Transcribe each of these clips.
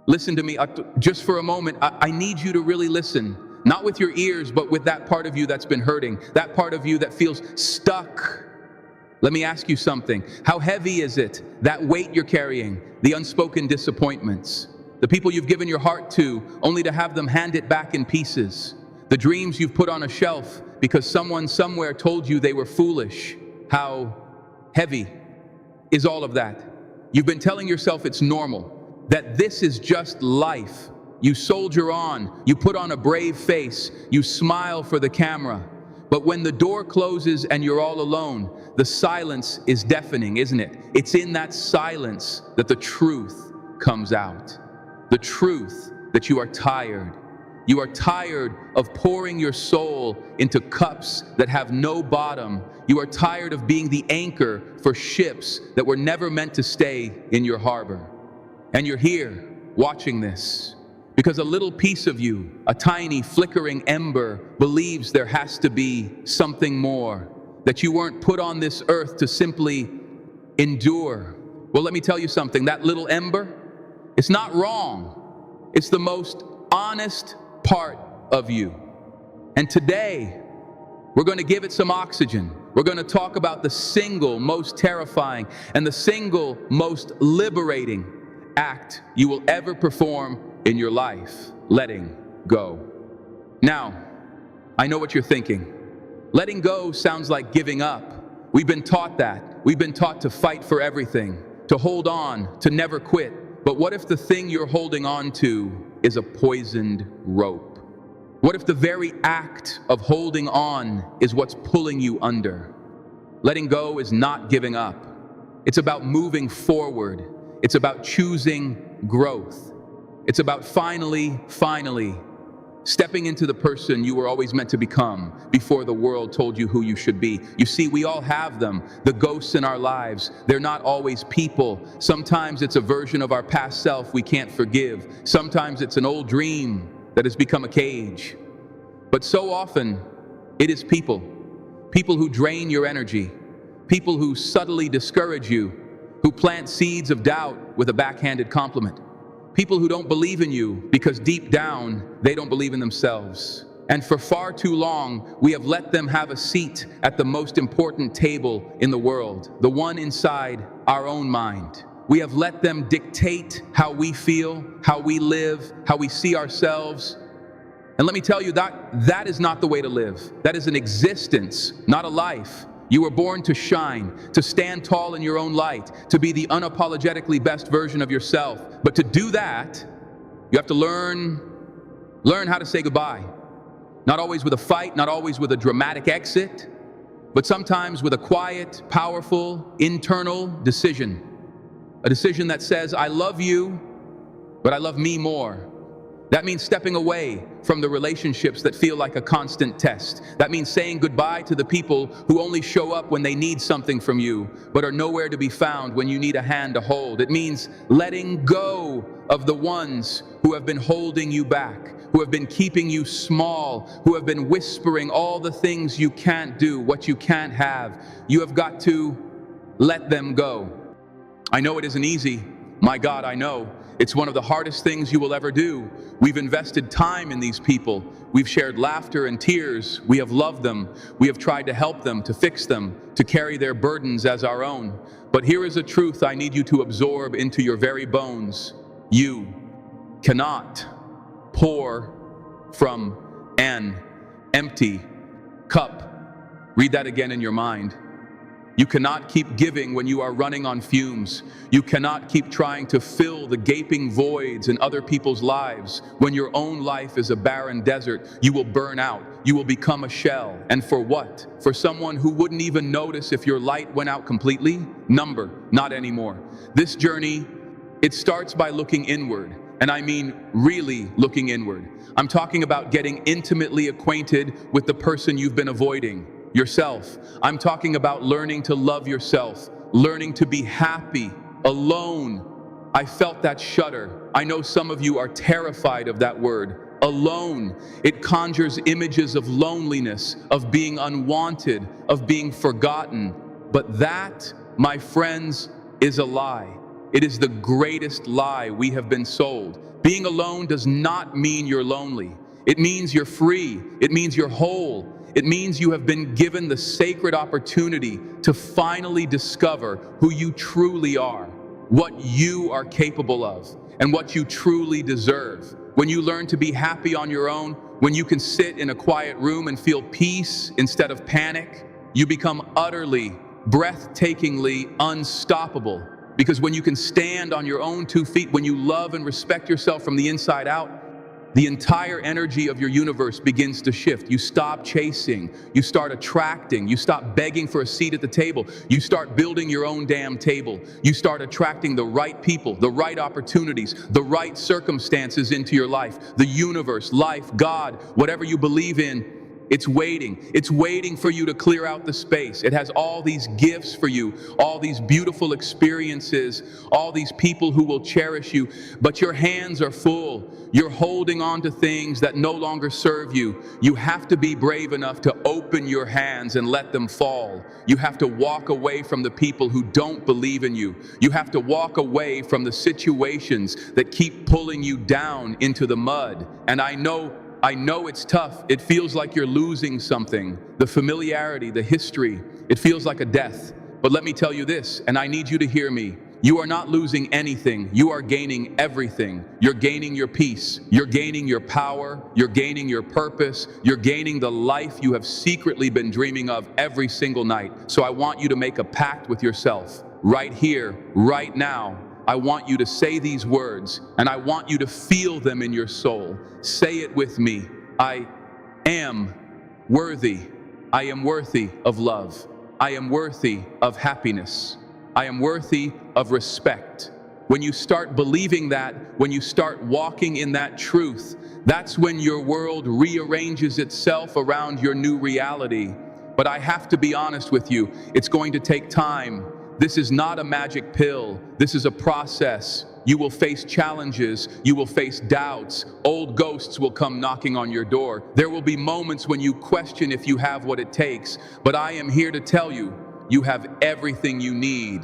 Listen to me just for a moment. I need you to really listen. Not with your ears, but with that part of you that's been hurting, that part of you that feels stuck. Let me ask you something. How heavy is it, that weight you're carrying, the unspoken disappointments, the people you've given your heart to only to have them hand it back in pieces, the dreams you've put on a shelf because someone somewhere told you they were foolish? How heavy is all of that? You've been telling yourself it's normal, that this is just life. You soldier on, you put on a brave face, you smile for the camera. But when the door closes and you're all alone, the silence is deafening, isn't it? It's in that silence that the truth comes out. The truth that you are tired. You are tired of pouring your soul into cups that have no bottom. You are tired of being the anchor for ships that were never meant to stay in your harbor. And you're here watching this because a little piece of you, a tiny flickering ember, believes there has to be something more, that you weren't put on this earth to simply endure. Well, let me tell you something. That little ember, it's not wrong. It's the most honest part of you. And today, we're going to give it some oxygen. We're going to talk about the single most terrifying and the single most liberating act you will ever perform in your life: letting go. Now, I know what you're thinking. Letting go sounds like giving up. We've been taught that. We've been taught to fight for everything, to hold on, to never quit. But what if the thing you're holding on to is a poisoned rope? What if the very act of holding on is what's pulling you under? Letting go is not giving up. It's about moving forward. It's about choosing growth. It's about finally stepping into the person you were always meant to become before the world told you who you should be. You see, we all have them, the ghosts in our lives. They're not always people. Sometimes it's a version of our past self we can't forgive. Sometimes it's an old dream that has become a cage. But so often, it is people. People who drain your energy. People who subtly discourage you. Who plant seeds of doubt with a backhanded compliment. People who don't believe in you because deep down, they don't believe in themselves. And for far too long, we have let them have a seat at the most important table in the world, the one inside our own mind. We have let them dictate how we feel, how we live, how we see ourselves. And let me tell you, that is not the way to live. That is an existence, not a life. You were born to shine, to stand tall in your own light, to be the unapologetically best version of yourself. But to do that, you have to learn how to say goodbye. Not always with a fight, not always with a dramatic exit, but sometimes with a quiet, powerful, internal decision. A decision that says, I love you, but I love me more. That means stepping away from the relationships that feel like a constant test. That means saying goodbye to the people who only show up when they need something from you, but are nowhere to be found when you need a hand to hold. It means letting go of the ones who have been holding you back, who have been keeping you small, who have been whispering all the things you can't do, what you can't have. You have got to let them go. I know it isn't easy. My God, I know. It's one of the hardest things you will ever do. We've invested time in these people. We've shared laughter and tears. We have loved them. We have tried to help them, to fix them, to carry their burdens as our own. But here is a truth I need you to absorb into your very bones. You cannot pour from an empty cup. Read that again in your mind. You cannot keep giving when you are running on fumes. You cannot keep trying to fill the gaping voids in other people's lives when your own life is a barren desert. You will burn out. You will become a shell. And for what? For someone who wouldn't even notice if your light went out completely? Not anymore. This journey, it starts by looking inward. And I mean really looking inward. I'm talking about getting intimately acquainted with the person you've been avoiding. Yourself. I'm talking about learning to love yourself, learning to be happy, alone. I felt that shudder. I know some of you are terrified of that word, alone. It conjures images of loneliness, of being unwanted, of being forgotten. But that, my friends, is a lie. It is the greatest lie we have been sold. Being alone does not mean you're lonely. It means you're free. It means you're whole. It means you have been given the sacred opportunity to finally discover who you truly are, what you are capable of, and what you truly deserve. When you learn to be happy on your own, when you can sit in a quiet room and feel peace instead of panic, you become utterly, breathtakingly unstoppable. Because when you can stand on your own 2 feet, when you love and respect yourself from the inside out, the entire energy of your universe begins to shift. You stop chasing, you start attracting, you stop begging for a seat at the table, you start building your own damn table. You start attracting the right people, the right opportunities, the right circumstances into your life. The universe, life, God, whatever you believe in, it's waiting. It's waiting for you to clear out the space. It has all these gifts for you, all these beautiful experiences, all these people who will cherish you, but your hands are full. You're holding on to things that no longer serve you. You have to be brave enough to open your hands and let them fall. You have to walk away from the people who don't believe in you. You have to walk away from the situations that keep pulling you down into the mud. And I know it's tough. It feels like you're losing something. The familiarity, the history, it feels like a death. But let me tell you this, and I need you to hear me. You are not losing anything. You are gaining everything. You're gaining your peace. You're gaining your power. You're gaining your purpose. You're gaining the life you have secretly been dreaming of every single night. So I want you to make a pact with yourself right here, right now. I want you to say these words, and I want you to feel them in your soul. Say it with me. I am worthy. I am worthy of love. I am worthy of happiness. I am worthy of respect. When you start believing that, when you start walking in that truth, that's when your world rearranges itself around your new reality. But I have to be honest with you, it's going to take time. This is not a magic pill. This is a process. You will face challenges. You will face doubts. Old ghosts will come knocking on your door. There will be moments when you question if you have what it takes. But I am here to tell you, you have everything you need.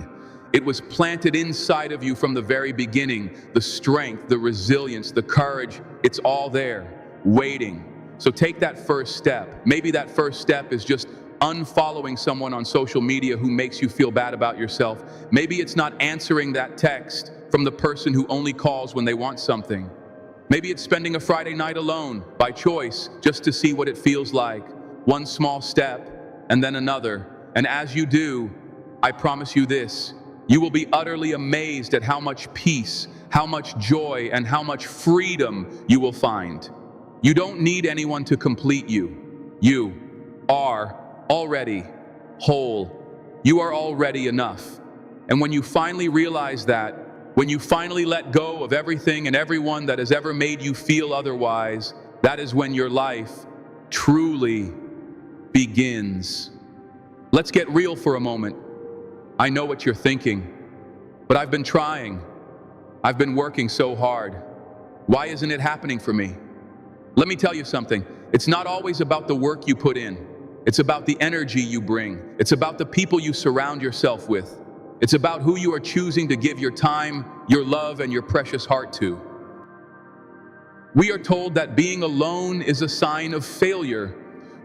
It was planted inside of you from the very beginning. The strength, the resilience, the courage, it's all there, waiting. So take that first step. Maybe that first step is just unfollowing someone on social media who makes you feel bad about yourself. Maybe it's not answering that text from the person who only calls when they want something. Maybe it's spending a Friday night alone by choice just to see what it feels like. One small step and then another. And as you do, I promise you this, you will be utterly amazed at how much peace, how much joy, and how much freedom you will find. You don't need anyone to complete you. You are already whole. You are already enough. And when you finally realize that, when you finally let go of everything and everyone that has ever made you feel otherwise, that is when your life truly begins. Let's get real for a moment. I know what you're thinking, but I've been trying. I've been working so hard. Why isn't it happening for me? Let me tell you something. It's not always about the work you put in. It's about the energy you bring. It's about the people you surround yourself with. It's about who you are choosing to give your time, your love, and your precious heart to. We are told that being alone is a sign of failure.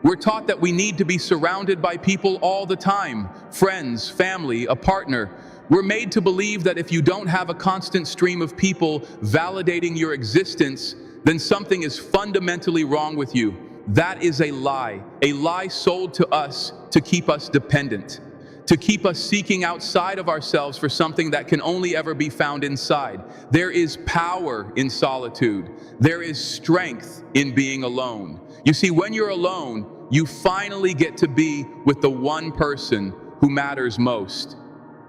We're taught that we need to be surrounded by people all the time, friends, family, a partner. We're made to believe that if you don't have a constant stream of people validating your existence, then something is fundamentally wrong with you. That is a lie sold to us to keep us dependent, to keep us seeking outside of ourselves for something that can only ever be found inside. There is power in solitude. There is strength in being alone. You see, when you're alone, you finally get to be with the one person who matters most,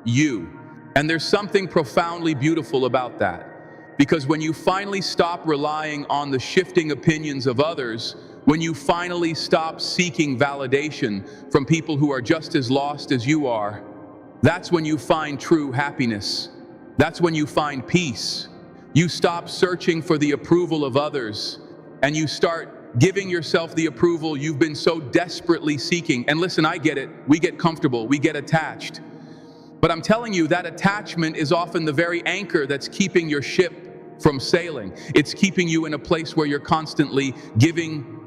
you. And there's something profoundly beautiful about that. Because when you finally stop relying on the shifting opinions of others, when you finally stop seeking validation from people who are just as lost as you are, that's when you find true happiness. That's when you find peace. You stop searching for the approval of others, and you start giving yourself the approval you've been so desperately seeking. And listen, I get it. We get comfortable. We get attached. But I'm telling you, that attachment is often the very anchor that's keeping your ship from sailing. It's keeping you in a place where you're constantly giving,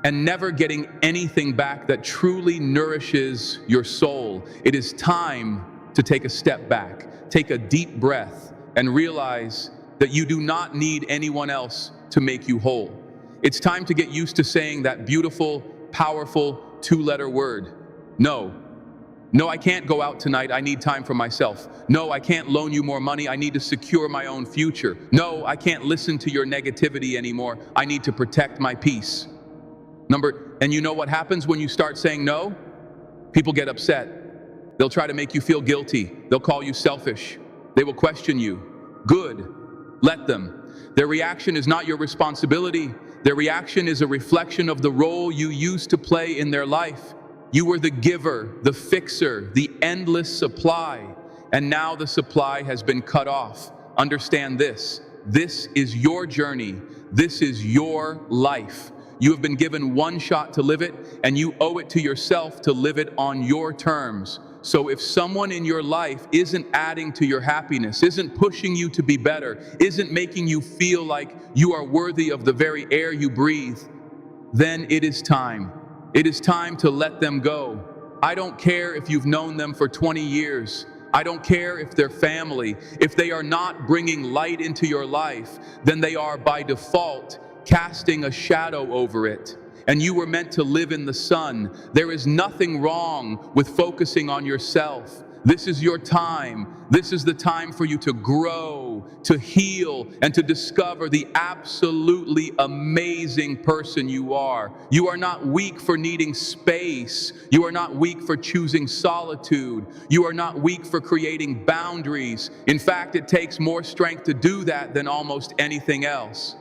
and never getting anything back that truly nourishes your soul. It is time to take a step back, take a deep breath, and realize that you do not need anyone else to make you whole. It's time to get used to saying that beautiful, powerful two-letter word, no. No, I can't go out tonight. I need time for myself. No, I can't loan you more money. I need to secure my own future. No, I can't listen to your negativity anymore. I need to protect my peace. And you know what happens when you start saying no? People get upset. They'll try to make you feel guilty. They'll call you selfish. They will question you. Good. Let them. Their reaction is not your responsibility. Their reaction is a reflection of the role you used to play in their life. You were the giver, the fixer, the endless supply, and now the supply has been cut off. Understand this. This is your journey. This is your life. You have been given one shot to live it, and you owe it to yourself to live it on your terms. So if someone in your life isn't adding to your happiness, isn't pushing you to be better, isn't making you feel like you are worthy of the very air you breathe, then it is time. It is time to let them go. I don't care if you've known them for 20 years. I don't care if they're family. If they are not bringing light into your life, then they are by default casting a shadow over it. And you were meant to live in the sun. There is nothing wrong with focusing on yourself. This is your time. This is the time for you to grow, to heal, and to discover the absolutely amazing person you are. You are not weak for needing space. You are not weak for choosing solitude. You are not weak for creating boundaries. In fact, it takes more strength to do that than almost anything else.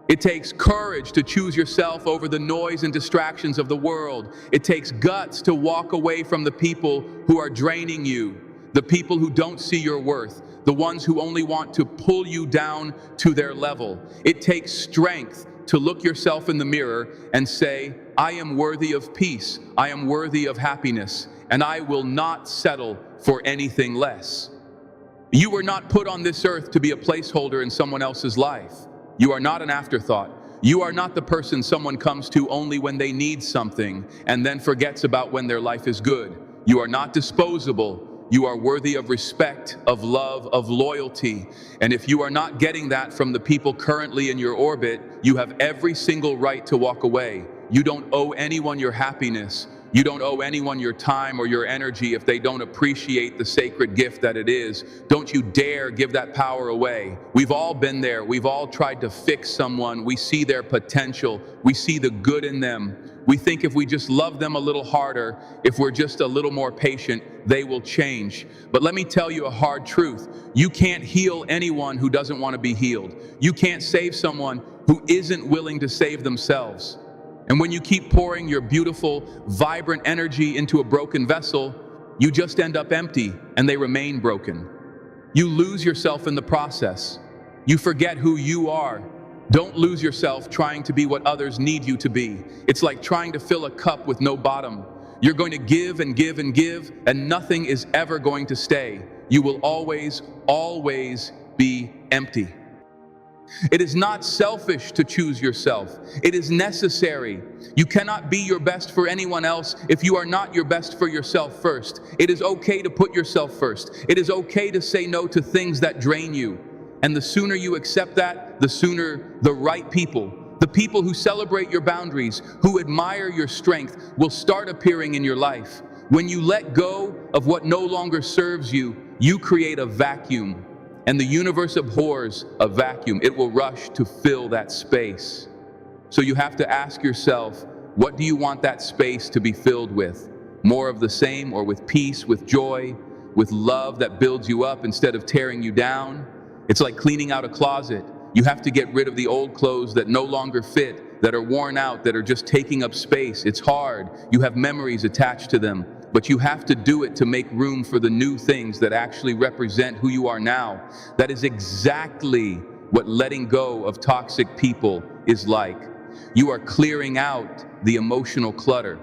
It takes courage to choose yourself over the noise and distractions of the world. It takes guts to walk away from the people who are draining you, the people who don't see your worth, the ones who only want to pull you down to their level. It takes strength to look yourself in the mirror and say, I am worthy of peace, I am worthy of happiness, and I will not settle for anything less. You were not put on this earth to be a placeholder in someone else's life. You are not an afterthought. You are not the person someone comes to only when they need something and then forgets about when their life is good. You are not disposable. You are worthy of respect, of love, of loyalty. And if you are not getting that from the people currently in your orbit, you have every single right to walk away. You don't owe anyone your happiness. You don't owe anyone your time or your energy if they don't appreciate the sacred gift that it is. Don't you dare give that power away. We've all been there. We've all tried to fix someone. We see their potential. We see the good in them. We think if we just love them a little harder, if we're just a little more patient, they will change. But let me tell you a hard truth. You can't heal anyone who doesn't want to be healed. You can't save someone who isn't willing to save themselves. And when you keep pouring your beautiful, vibrant energy into a broken vessel, you just end up empty and they remain broken. You lose yourself in the process. You forget who you are. Don't lose yourself trying to be what others need you to be. It's like trying to fill a cup with no bottom. You're going to give and give and give, and nothing is ever going to stay. You will always, always be empty. It is not selfish to choose yourself. It is necessary. You cannot be your best for anyone else if you are not your best for yourself first. It is okay to put yourself first. It is okay to say no to things that drain you. And the sooner you accept that, the sooner the right people, the people who celebrate your boundaries, who admire your strength, will start appearing in your life. When you let go of what no longer serves you, you create a vacuum. And the universe abhors a vacuum. It will rush to fill that space. So you have to ask yourself, what do you want that space to be filled with? More of the same, or with peace, with joy, with love that builds you up instead of tearing you down? It's like cleaning out a closet. You have to get rid of the old clothes that no longer fit, that are worn out, that are just taking up space. It's hard. You have memories attached to them. But you have to do it to make room for the new things that actually represent who you are now. That is exactly what letting go of toxic people is like. You are clearing out the emotional clutter.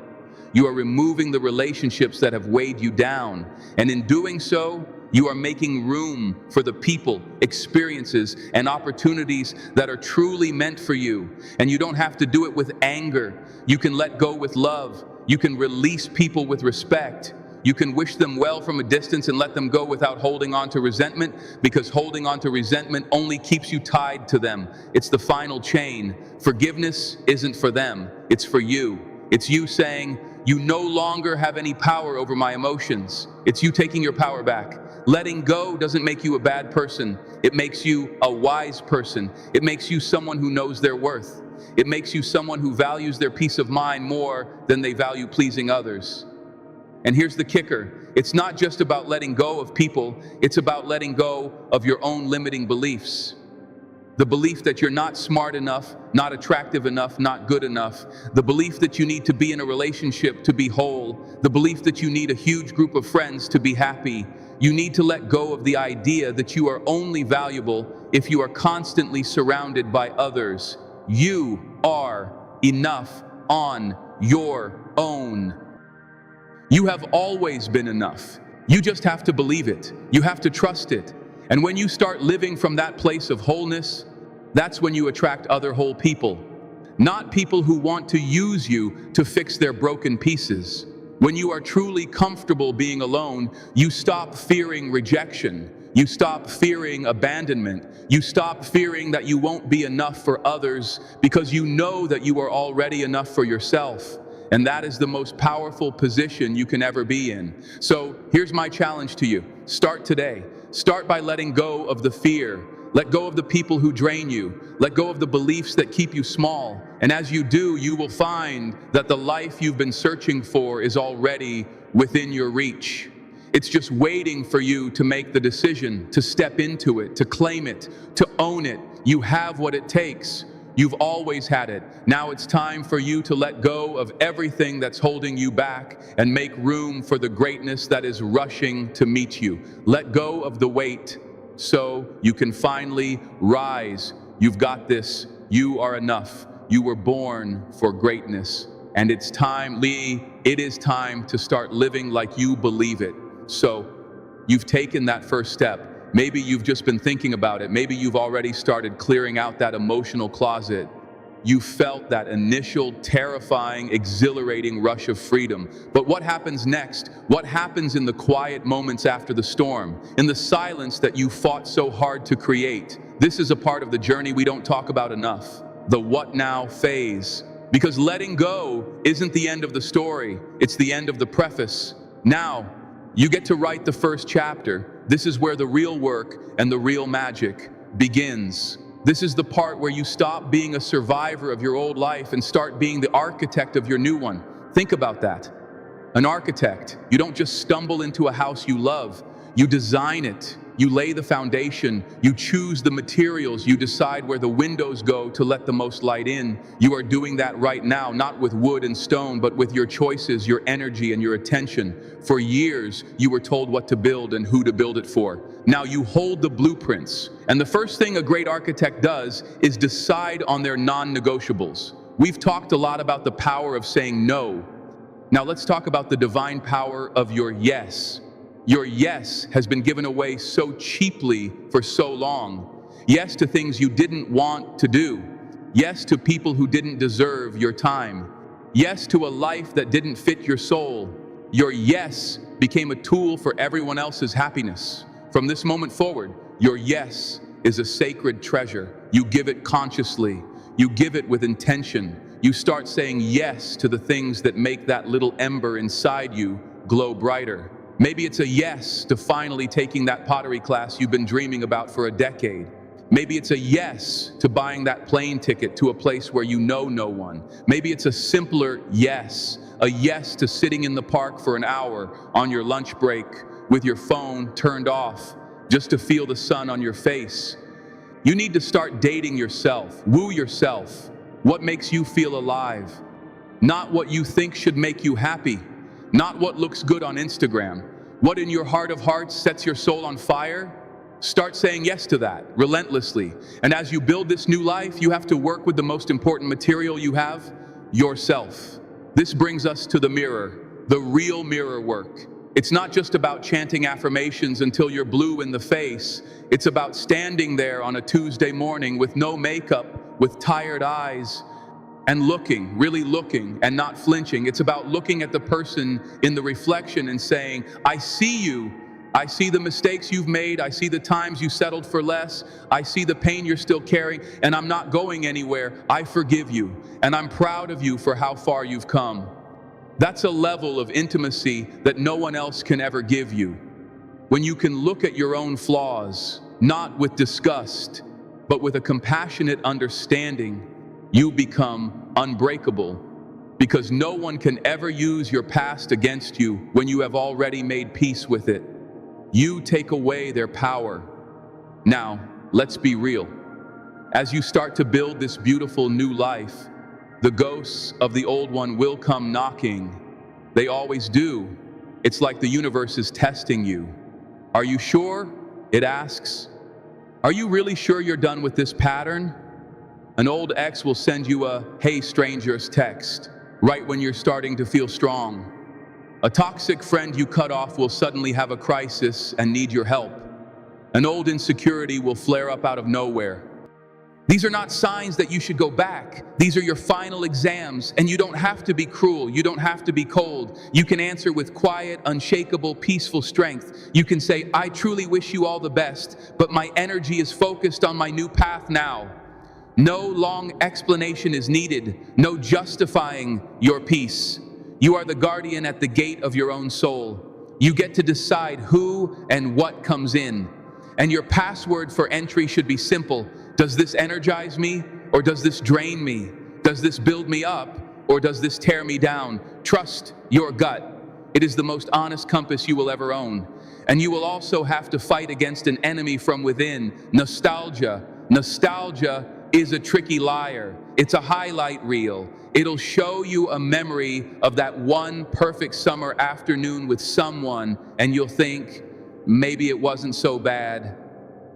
You are removing the relationships that have weighed you down. And in doing so, You are making room for the people, experiences, and opportunities that are truly meant for you. And you don't have to do it with anger. You can let go with love. You can release people with respect. You can wish them well from a distance and let them go without holding on to resentment, because holding on to resentment only keeps you tied to them. It's the final chain. Forgiveness isn't for them, it's for you. It's you saying, you no longer have any power over my emotions. It's you taking your power back. Letting go doesn't make you a bad person. It makes you a wise person. It makes you someone who knows their worth. It makes you someone who values their peace of mind more than they value pleasing others. And here's the kicker. It's not just about letting go of people. It's about letting go of your own limiting beliefs. The belief that you're not smart enough, not attractive enough, not good enough. The belief that you need to be in a relationship to be whole. The belief that you need a huge group of friends to be happy. You need to let go of the idea that you are only valuable if you are constantly surrounded by others. You are enough on your own. You have always been enough. You just have to believe it. You have to trust it. And when you start living from that place of wholeness, that's when you attract other whole people. Not people who want to use you to fix their broken pieces. When you are truly comfortable being alone, you stop fearing rejection. You stop fearing abandonment. You stop fearing that you won't be enough for others, because you know that you are already enough for yourself. And that is the most powerful position you can ever be in. So here's my challenge to you. Start today. Start by letting go of the fear. Let go of the people who drain you. Let go of the beliefs that keep you small. And as you do, you will find that the life you've been searching for is already within your reach. It's just waiting for you to make the decision, to step into it, to claim it, to own it. You have what it takes. You've always had it. Now it's time for you to let go of everything that's holding you back and make room for the greatness that is rushing to meet you. Let go of the weight so you can finally rise. You've got this. You are enough. You were born for greatness. And it's time, Lee, it is time to start living like you believe it. So you've taken that first step. Maybe you've just been thinking about it. Maybe you've already started clearing out that emotional closet. You felt that initial terrifying, exhilarating rush of freedom. But what happens next? What happens in the quiet moments after the storm? In the silence that you fought so hard to create? This is a part of the journey we don't talk about enough. The what now phase. Because letting go isn't the end of the story. It's the end of the preface. Now, you get to write the first chapter. This is where the real work and the real magic begins. This is the part where you stop being a survivor of your old life and start being the architect of your new one. Think about that. An architect, you don't just stumble into a house you love. You design it. You lay the foundation. You choose the materials. You decide where the windows go to let the most light in. You are doing that right now, not with wood and stone, but with your choices, your energy, and your attention. For years, you were told what to build and who to build it for. Now you hold the blueprints. And the first thing a great architect does is decide on their non-negotiables. We've talked a lot about the power of saying no. Now let's talk about the divine power of your yes. Your yes has been given away so cheaply for so long. Yes to things you didn't want to do. Yes to people who didn't deserve your time. Yes to a life that didn't fit your soul. Your yes became a tool for everyone else's happiness. From this moment forward, your yes is a sacred treasure. You give it consciously. You give it with intention. You start saying yes to the things that make that little ember inside you glow brighter. Maybe it's a yes to finally taking that pottery class you've been dreaming about for a decade. Maybe it's a yes to buying that plane ticket to a place where you know no one. Maybe it's a simpler yes, a yes to sitting in the park for an hour on your lunch break with your phone turned off just to feel the sun on your face. You need to start dating yourself, woo yourself. What makes you feel alive? Not what you think should make you happy. Not what looks good on Instagram. What in your heart of hearts sets your soul on fire? Start saying yes to that, relentlessly. And as you build this new life, you have to work with the most important material you have, yourself. This brings us to the mirror, the real mirror work. It's not just about chanting affirmations until you're blue in the face. It's about standing there on a Tuesday morning with no makeup, with tired eyes, and looking, really looking, and not flinching. It's about looking at the person in the reflection and saying, I see you. I see the mistakes you've made. I see the times you settled for less. I see the pain you're still carrying, and I'm not going anywhere. I forgive you, and I'm proud of you for how far you've come. That's a level of intimacy that no one else can ever give you. When you can look at your own flaws, not with disgust, but with a compassionate understanding, you become unbreakable, because no one can ever use your past against you when you have already made peace with it. You take away their power. Now, let's be real. As you start to build this beautiful new life, the ghosts of the old one will come knocking. They always do. It's like the universe is testing you. Are you sure? It asks. Are you really sure you're done with this pattern? An old ex will send you a "Hey strangers" text right when you're starting to feel strong. A toxic friend you cut off will suddenly have a crisis and need your help. An old insecurity will flare up out of nowhere. These are not signs that you should go back. These are your final exams, and you don't have to be cruel. You don't have to be cold. You can answer with quiet, unshakable, peaceful strength. You can say, I truly wish you all the best, but my energy is focused on my new path now. No long explanation is needed. No justifying your peace. You are the guardian at the gate of your own soul. You get to decide who and what comes in. And your password for entry should be simple. Does this energize me, or does this drain me? Does this build me up, or does this tear me down? Trust your gut. It is the most honest compass you will ever own. And you will also have to fight against an enemy from within, nostalgia. Nostalgia is a tricky liar. It's a highlight reel. It'll show you a memory of that one perfect summer afternoon with someone, and you'll think, maybe it wasn't so bad.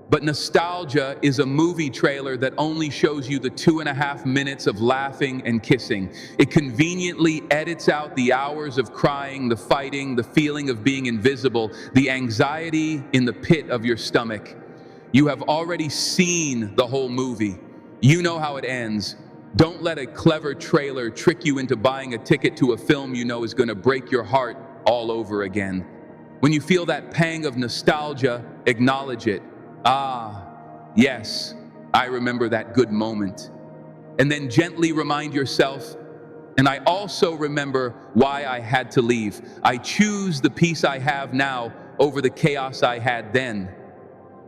But nostalgia is a movie trailer that only shows you the 2.5 minutes of laughing and kissing. It conveniently edits out the hours of crying, the fighting, the feeling of being invisible, the anxiety in the pit of your stomach. You have already seen the whole movie. You know how it ends. Don't let a clever trailer trick you into buying a ticket to a film you know is going to break your heart all over again. When you feel that pang of nostalgia, acknowledge it. Ah, yes, I remember that good moment. And then gently remind yourself, and I also remember why I had to leave. I choose the peace I have now over the chaos I had then.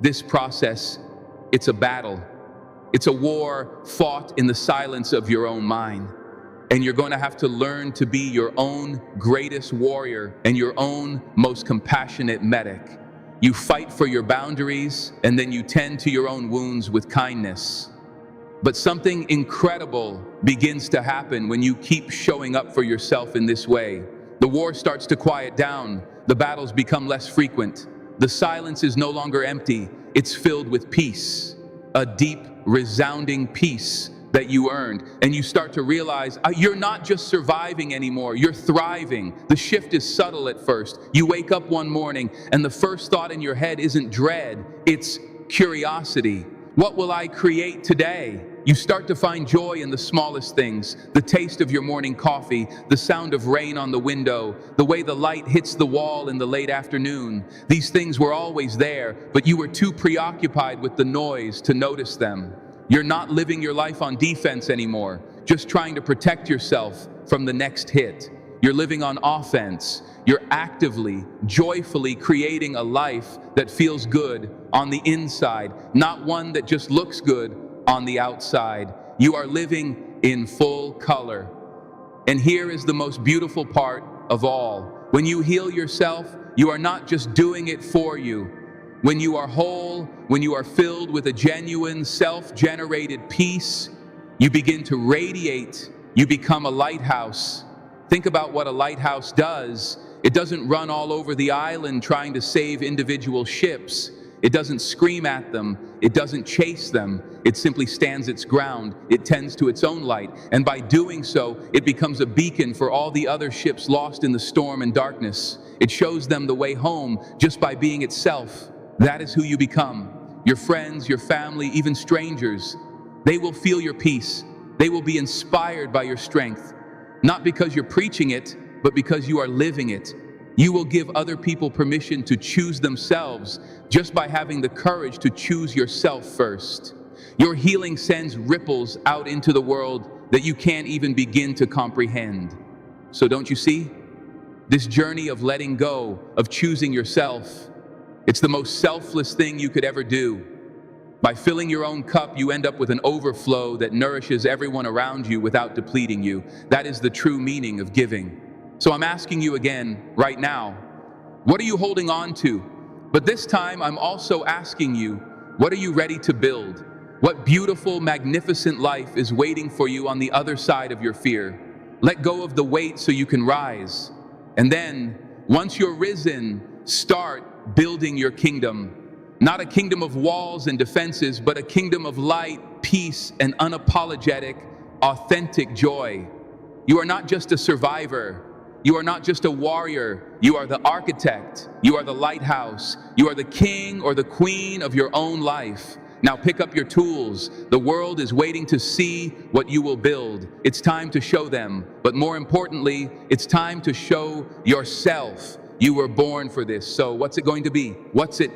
This process, it's a battle. It's a war fought in the silence of your own mind. And you're going to have to learn to be your own greatest warrior and your own most compassionate medic. You fight for your boundaries, and then you tend to your own wounds with kindness. But something incredible begins to happen when you keep showing up for yourself in this way. The war starts to quiet down. The battles become less frequent. The silence is no longer empty. It's filled with peace, a deep, resounding peace that you earned. And you start to realize you're not just surviving anymore, you're thriving. The shift is subtle at first. You wake up one morning and the first thought in your head isn't dread, it's curiosity. What will I create today? You start to find joy in the smallest things, the taste of your morning coffee, the sound of rain on the window, the way the light hits the wall in the late afternoon. These things were always there, but you were too preoccupied with the noise to notice them. You're not living your life on defense anymore, just trying to protect yourself from the next hit. You're living on offense. You're actively, joyfully creating a life that feels good on the inside, not one that just looks good on the outside. You are living in full color. And here is the most beautiful part of all. When you heal yourself, you are not just doing it for you. When you are whole, when you are filled with a genuine, self-generated peace, you begin to radiate. You become a lighthouse. Think about what a lighthouse does. It doesn't run all over the island trying to save individual ships. It doesn't scream at them. It doesn't chase them. It simply stands its ground. It tends to its own light. And by doing so, it becomes a beacon for all the other ships lost in the storm and darkness. It shows them the way home just by being itself. That is who you become. Your friends, your family, even strangers, they will feel your peace. They will be inspired by your strength. Not because you're preaching it, but because you are living it. You will give other people permission to choose themselves just by having the courage to choose yourself first. Your healing sends ripples out into the world that you can't even begin to comprehend. So don't you see? This journey of letting go, of choosing yourself, it's the most selfless thing you could ever do. By filling your own cup, you end up with an overflow that nourishes everyone around you without depleting you. That is the true meaning of giving. So I'm asking you again, right now, what are you holding on to? But this time, I'm also asking you, what are you ready to build? What beautiful, magnificent life is waiting for you on the other side of your fear? Let go of the weight so you can rise. And then, once you're risen, start building your kingdom. Not a kingdom of walls and defenses, but a kingdom of light, peace, and unapologetic, authentic joy. You are not just a survivor. You are not just a warrior. You are the architect. You are the lighthouse. You are the king or the queen of your own life. Now pick up your tools. The world is waiting to see what you will build. It's time to show them. But more importantly, it's time to show yourself. You were born for this. So what's it going to be? What's it?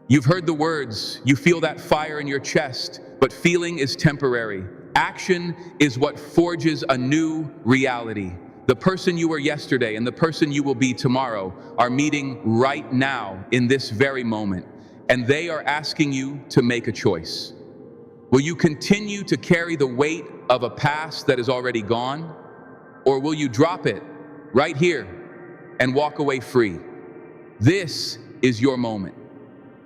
You've heard the words. You feel that fire in your chest. But feeling is temporary. Action is what forges a new reality. The person you were yesterday and the person you will be tomorrow are meeting right now in this very moment, and they are asking you to make a choice. Will you continue to carry the weight of a past that is already gone, or will you drop it right here and walk away free? This is your moment.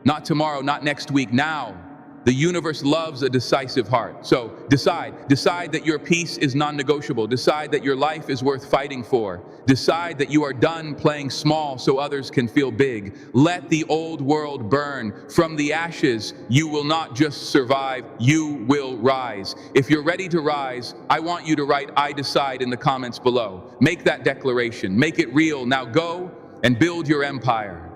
Not tomorrow, not next week, now. The universe loves a decisive heart. So decide that your peace is non-negotiable. Decide that your life is worth fighting for. Decide that you are done playing small so others can feel big. Let the old world burn. From the ashes, you will not just survive, you will rise. If you're ready to rise, I want you to write "I decide" in the comments below. Make that declaration. Make it real. Now go and build your empire.